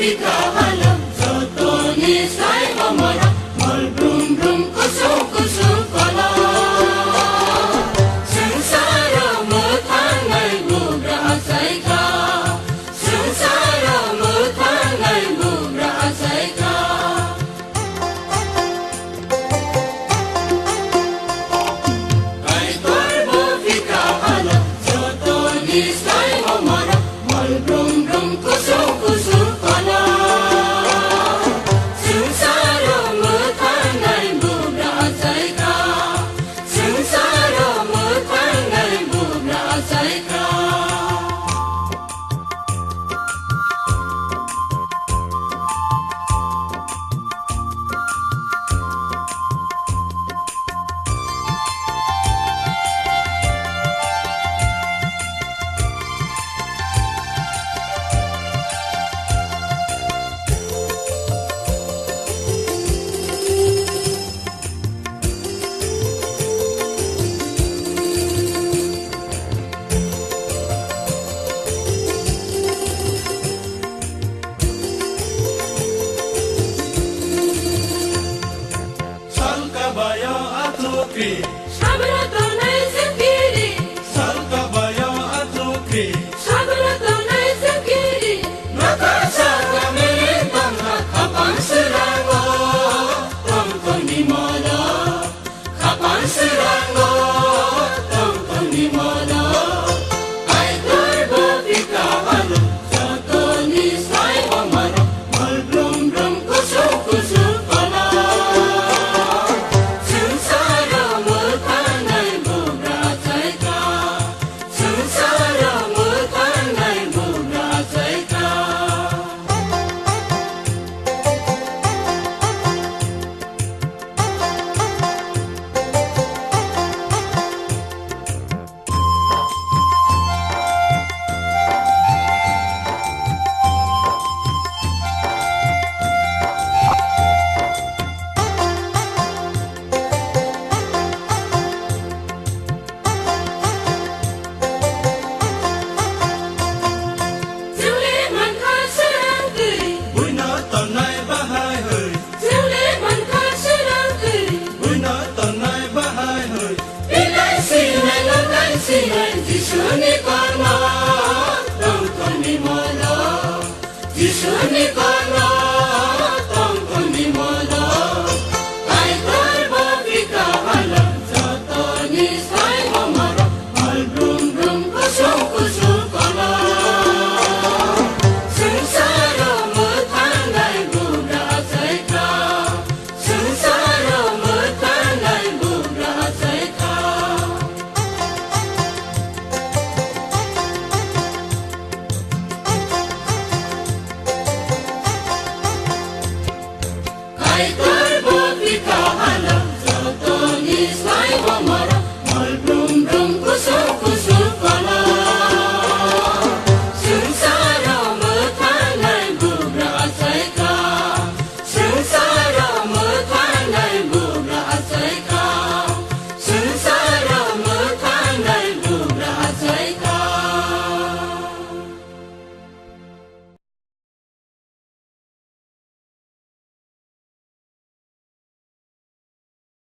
pikahalang Jotoni sai mamara mal brum brum kusuk kusuk kala Sengsara mutangai bugra asai ka Sengsara mutangai bugra asai ka Kai torbo pikahalang Jotoni sai mamara mal brum brum kusuk kusuk kala Sengsara mutangai bugra asai ka Sengsara mutangai bugra asai ka Salkabaya atukri, Sabaratonai sekiri salkabaya atukri, Sabaratonai sekiri Nakasa kamere tangha kapan serango Tongtong di modo Kapan serango Tongtong di modo Ai turbo pikahalu Jotoni sai mamara Mal brum brum kusuk kusuk kala Sengsara mutangai bugra asai ka Sengsara mutangai bugra asai ka Sule man kha serang tui buina tanai bahai hơi, Sule man kha serang tui buina tanai bahai hơi, Ilai sinai lonai sinai Jisuni kono Tongtong di modo Jisuni kono Tongtong di modo Kai torbo pikahalang Jotoni sai mamara Mal brum brum kusuk kusuk kala Sengsara mutangai bugra asai ka Sengsara mutangai bugra asai ka Kai